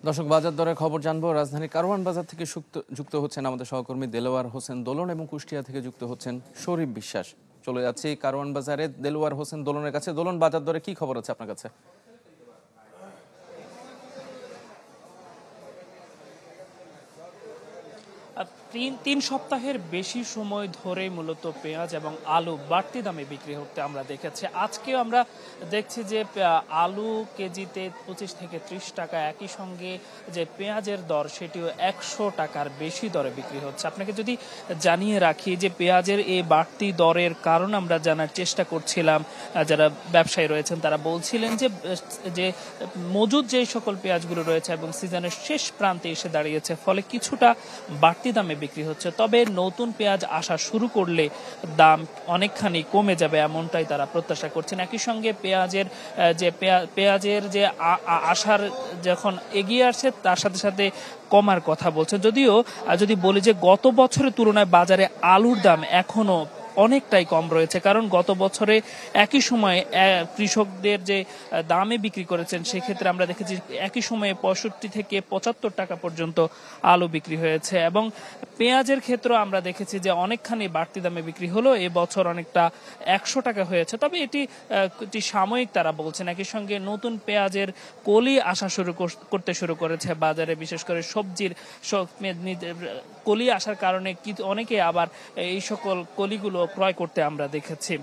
দর্শক, বাজার দরের খবর জানবো। রাজধানীর কারওয়ান বাজার থেকে যুক্ত হচ্ছেন আমাদের সহকর্মী দেলোয়ার হোসেন দোলন এবং কুষ্টিয়া থেকে যুক্ত হচ্ছেন শরীফ বিশ্বাস। চলে যাচ্ছি কারওয়ান বাজারে দেলোয়ার হোসেন দোলনের কাছে। দোলন, বাজার দরে কি খবর আছে আপনার কাছে? তিন সপ্তাহের বেশি সময় ধরে মূলত পেঁয়াজ এবং আলু বাড়তি দামে বিক্রি হতে আমরা দেখেছি। আজকেও আমরা দেখছি যে আলু কেজিতে 25 থেকে 30 টাকা, একই সঙ্গে যে পেঁয়াজের দর সেটিও 100 টাকার বেশি দরে বিক্রি হচ্ছে। আপনাকে যদি জানিয়ে রাখি যে পেঁয়াজের এই বাড়তি দরের কারণ আমরা জানার চেষ্টা করছিলাম, যারা ব্যবসায়ী রয়েছেন তারা বলছিলেন যে মজুদ যে সকল পেঁয়াজগুলো রয়েছে এবং সিজনের শেষ প্রান্তে এসে দাঁড়িয়েছে, ফলে কিছুটা বাড়তি দামে বিক্রি হচ্ছে। তবে নতুন পেঁয়াজ আসা শুরু করলে দাম অনেকখানি কমে যাবে এমনটাই তারা প্রত্যাশা করছেন। একই সঙ্গে পেঁয়াজের যে আসার যখন এগিয়ে আসছে তার সাথে সাথে কমার কথা বলছে। যদিও যদি বলি যে গত বছরের তুলনায় বাজারে আলুর দাম এখনো অনেকটাই কম রয়েছে, কারণ গত বছরে একই সময়ে কৃষকদের যে দামে বিক্রি করেছেন সেক্ষেত্রে আমরা দেখেছি একই সময়ে 65 থেকে 75 টাকা পর্যন্ত আলু বিক্রি হয়েছে। এবং পেঁয়াজের ক্ষেত্রে আমরা দেখেছি যে অনেকখানি বাড়তি দামে বিক্রি হলো, এবছর অনেকটা 100 টাকা হয়েছে। তবে এটি সাময়িক তারা বলছেন। একই সঙ্গে নতুন পেঁয়াজের কলি আসা করতে শুরু করেছে বাজারে, বিশেষ করে সবজির কলি আসার কারণে অনেকে আবার এই সকল কলিগুলো ক্রয় করতে আমরা দেখেছি।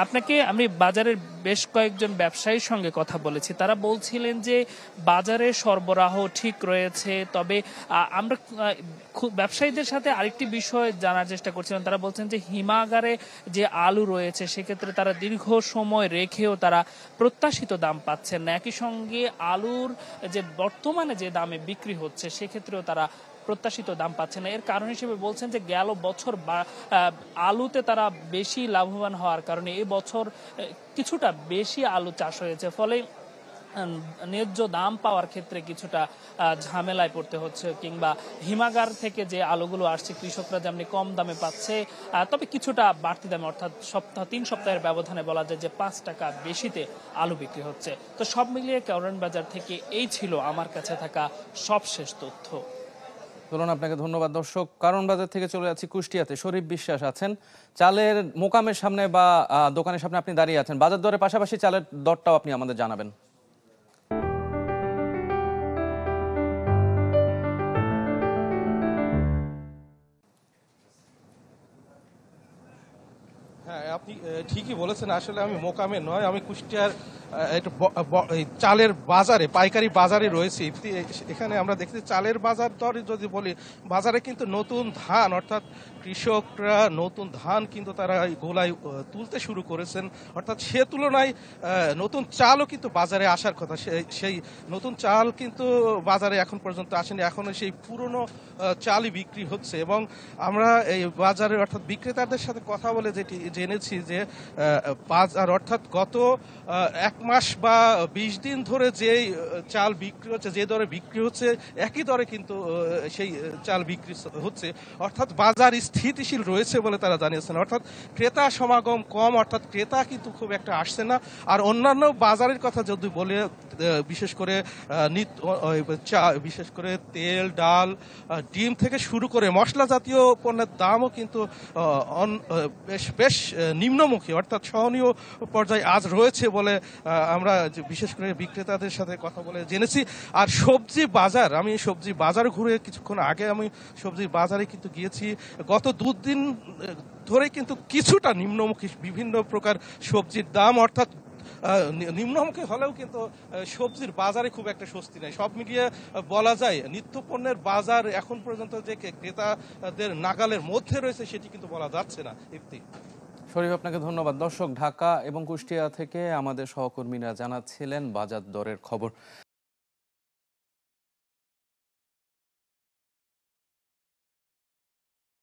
আপনাকে আমি বাজারের বেশ কয়েকজন ব্যবসায়ীর সঙ্গে কথা বলেছি, তারা বলছিলেন যে বাজারে সরবরাহ ঠিক রয়েছে। তবে আমরা ব্যবসায়ীদের সাথে আরেকটি বিষয় জানার চেষ্টা করছিলাম। তারা বলছেন যে হিমাগারে যে আলু রয়েছে সেক্ষেত্রে তারা দীর্ঘ সময় রেখেও তারা প্রত্যাশিত দাম পাচ্ছেন না। একই সঙ্গে আলুর যে বর্তমানে যে দামে বিক্রি হচ্ছে সেক্ষেত্রেও তারা প্রত্যাশিত দাম পাচ্ছে না। এর কারণ হিসেবে বলছেন যে গেল বছর আলুতে তারা বেশি লাভবান হওয়ার কারণে এই বছর কিছুটা বেশি আলু চাষ হয়েছে, ফলে ন্যায্য দাম পাওয়ার ক্ষেত্রে কিছুটা ঝামেলায় পড়তে হচ্ছে, কিংবা হিমাগার থেকে যে আলুগুলো আসছে কৃষকরা যেমনি কম দামে পাচ্ছে, তবে কিছুটা বাড়তি দামে, অর্থাৎ 3 সপ্তাহের ব্যবধানে বলা যায় যে 5 টাকা বেশিতে আলু বিক্রি হচ্ছে। তো সব মিলিয়ে কারওয়ান বাজার থেকে এই ছিল আমার কাছে থাকা সবশেষ তথ্য। দোলন, আপনাকে ধন্যবাদ। দর্শক, কারওয়ান বাজার থেকে চলে যাচ্ছি কুষ্টিয়াতে। শরীফ বিশ্বাস আছেন চালের মোকামের সামনে বা দোকানের সামনে আপনি দাঁড়িয়ে আছেন। বাজার দরের পাশাপাশি চালের দরটাও আপনি আমাদের জানাবেন। হ্যাঁ, আপনি ঠিকই বলেছেন। আসলে আমি মোকামে নয়, আমি কুষ্টিয়ার একটা এই চালের বাজারে, পাইকারি বাজারে রয়েছি। এখানে আমরা দেখছি চালের বাজার দর যদি বলি, বাজারে কিন্তু নতুন ধান, অর্থাৎ কৃষকরা নতুন ধান কিন্তু তারা গোলায় তুলতে শুরু করেছেন। অর্থাৎ সে তুলনায় নতুন চালও কিন্তু বাজারে আসার কথা। সেই নতুন চাল কিন্তু বাজারে এখন পর্যন্ত আসেনি, এখনো সেই পুরনো চালই বিক্রি হচ্ছে। এবং আমরা এই বাজারে অর্থাৎ বিক্রেতাদের সাথে কথা বলে যেটি জেনেছি যে বাজার অর্থাৎ গত 1 মাস বা 20 দিন ধরে যেই চাল বিক্রি হচ্ছে, যে দরে বিক্রি হচ্ছে একই দরে কিন্তু সেই চাল বিক্রি হচ্ছে। অর্থাৎ বাজার স্থিতিশীল রয়েছে বলে তারা জানিয়েছেন। অর্থাৎ ক্রেতা সমাগম কম, অর্থাৎ ক্রেতা কিন্তু খুব একটা আসছে না। আর অন্যান্য বাজারের কথা যদি বলে, বিশেষ করে বিশেষ করে তেল, ডাল, ডিম থেকে শুরু করে মশলা জাতীয় পণ্যের দামও কিন্তু বেশ নিম্নমুখী, অর্থাৎ সহনীয় পর্যায়ে আজ রয়েছে বলে আমরা বিশেষ করে বিক্রেতাদের সাথে কথা বলে জেনেছি। আর সবজি বাজার, আমি সবজি বাজার ঘুরে কিছুক্ষণ আগে আমি সবজি বাজারে কিন্তু গিয়েছি। গত 2 দিন ধরে কিন্তু কিছুটা নিম্নমুখী বিভিন্ন প্রকার সবজির দাম, অর্থাৎ নিম্নমুখী হলেও কিন্তু সবজির বাজারে খুব একটা স্বস্তি নেই। সব মিলিয়ে বলা যায় নিত্যপণ্যের বাজার এখন পর্যন্ত যে ক্রেতাদের নাগালের মধ্যে রয়েছে সেটি কিন্তু বলা যাচ্ছে না। শরীফ, আপনাকে ধন্যবাদ। দর্শক, ঢাকা এবং কুষ্টিয়া থেকে আমাদের সহকর্মীরা জানাচ্ছিলেন বাজার দরের খবর।